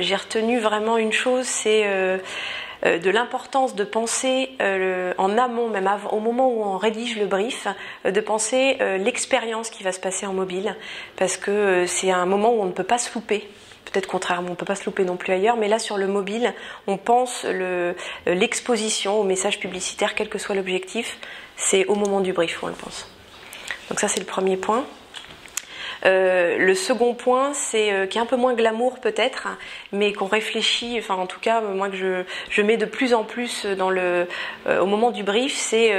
J'ai retenu vraiment une chose, c'est de l'importance de penser en amont, même au moment où on rédige le brief, de penser l'expérience qui va se passer en mobile, parce que c'est un moment où on ne peut pas se louper. Peut-être contrairement, on ne peut pas se louper non plus ailleurs, mais là sur le mobile, on pense l'exposition au message publicitaire, quel que soit l'objectif, c'est au moment du brief où on le pense. Donc ça c'est le premier point. Le second point, c'est qui est un peu moins glamour peut-être, mais qu'on réfléchit, enfin en tout cas moi que je mets de plus en plus au moment du brief, c'est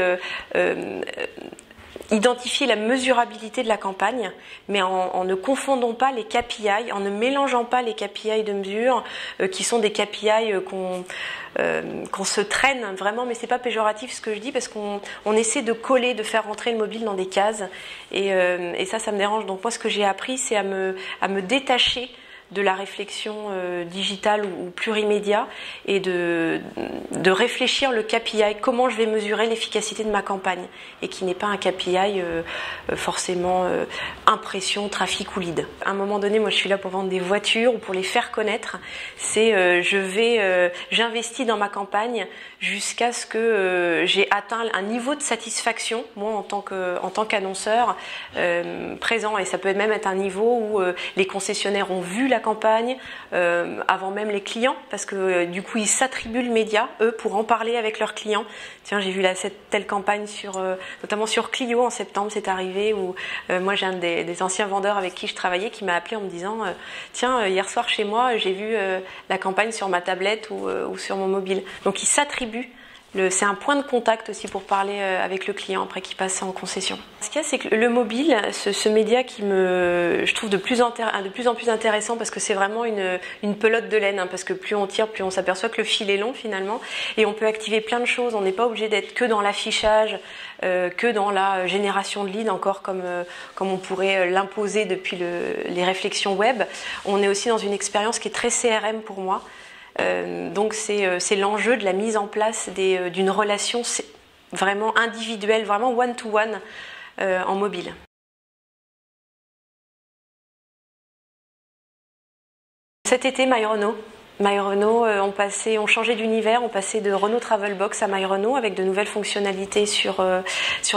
identifier la mesurabilité de la campagne, mais en ne confondant pas les KPI, en ne mélangeant pas les KPI de mesure, qui sont des KPI qu'on se traîne vraiment, mais c'est pas péjoratif ce que je dis, parce qu'on essaie de coller, de faire rentrer le mobile dans des cases, et ça me dérange. Donc moi ce que j'ai appris, c'est à me détacher de la réflexion digitale ou plurimédia, et de réfléchir le KPI, comment je vais mesurer l'efficacité de ma campagne, et qui n'est pas un KPI forcément impression, trafic ou lead. À un moment donné, moi je suis là pour vendre des voitures ou pour les faire connaître, c'est j'investis dans ma campagne jusqu'à ce que j'ai atteint un niveau de satisfaction, moi en tant qu'annonceur présent, et ça peut même être un niveau où les concessionnaires ont vu la campagne avant même les clients, parce que du coup ils s'attribuent le média, eux, pour en parler avec leurs clients. Tiens, j'ai vu cette telle campagne notamment sur Clio en septembre, c'est arrivé, où moi j'ai un des anciens vendeurs avec qui je travaillais qui m'a appelé en me disant tiens, hier soir chez moi j'ai vu la campagne sur ma tablette ou sur mon mobile. Donc ils s'attribuent. C'est un point de contact aussi pour parler avec le client après qu'il passe en concession. Ce qu'il y a, c'est que le mobile, ce média je trouve de plus en plus intéressant, parce que c'est vraiment une pelote de laine, hein, parce que plus on tire, plus on s'aperçoit que le fil est long finalement, et on peut activer plein de choses. On n'est pas obligé d'être que dans l'affichage, que dans la génération de leads, encore comme on pourrait l'imposer depuis les réflexions web. On est aussi dans une expérience qui est très CRM pour moi. Donc c'est l'enjeu de la mise en place d'une relation vraiment individuelle, vraiment one-to-one en mobile. Cet été, MyRenault, on changeait d'univers, on passait de Renault Travelbox à MyRenault avec de nouvelles fonctionnalités sur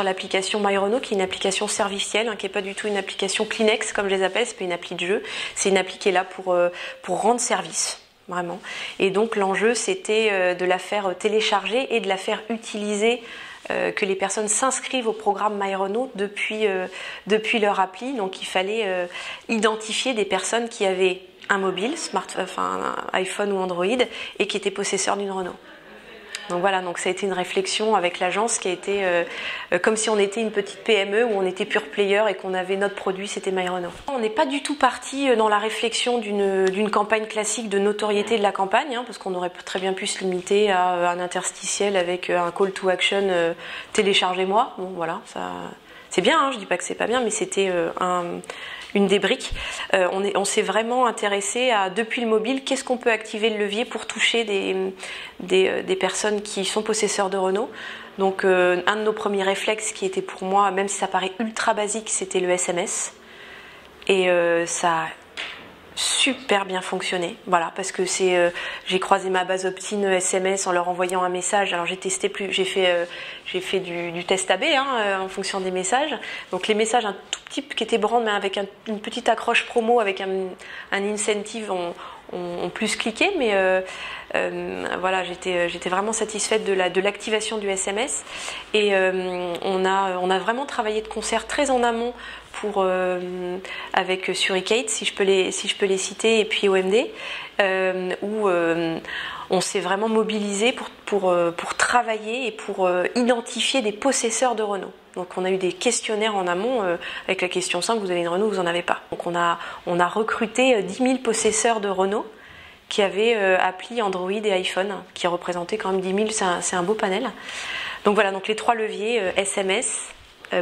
l'application MyRenault, qui est une application servicielle, hein, qui n'est pas du tout une application Kleenex comme je les appelle, c'est pas une appli de jeu, c'est une appli qui est là pour rendre service. Vraiment. Et donc l'enjeu, c'était de la faire télécharger et de la faire utiliser, que les personnes s'inscrivent au programme MyRenault depuis leur appli. Donc il fallait identifier des personnes qui avaient un mobile, un iPhone ou Android, et qui étaient possesseurs d'une Renault. Donc voilà, donc ça a été une réflexion avec l'agence qui a été comme si on était une petite PME où on était pure player et qu'on avait notre produit, c'était MyRenault. On n'est pas du tout parti dans la réflexion d'une campagne classique de notoriété de la campagne, hein, parce qu'on aurait très bien pu se limiter à un interstitiel avec un call to action téléchargez-moi. Bon voilà, ça c'est bien, hein, je dis pas que c'est pas bien, mais c'était une des briques. On s'est vraiment intéressé à, depuis le mobile, qu'est-ce qu'on peut activer le levier pour toucher des personnes qui sont possesseurs de Renault. Donc un de nos premiers réflexes qui était pour moi, même si ça paraît ultra basique, c'était le SMS. Et ça a super bien fonctionné, voilà, parce que j'ai croisé ma base opt-in SMS en leur envoyant un message. Alors j'ai testé j'ai fait du test AB, hein, en fonction des messages. Donc les messages un tout petit qui étaient brand, mais avec une petite accroche promo, avec un incentive, ont plus cliqué, mais voilà, j'étais vraiment satisfaite de l'activation du SMS, et on a vraiment travaillé de concert très en amont avec Suricate, si je peux les citer, et puis OMD, où on s'est vraiment mobilisé pour travailler et pour identifier des possesseurs de Renault. Donc on a eu des questionnaires en amont avec la question simple, vous avez une Renault, vous n'en avez pas. Donc on a recruté 10 000 possesseurs de Renault qui avaient appli Android et iPhone, qui représentaient quand même 10 000, c'est un beau panel. Donc voilà, donc les trois leviers, SMS,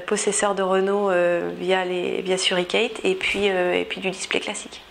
possesseurs de Renault via Suricate, et puis du display classique.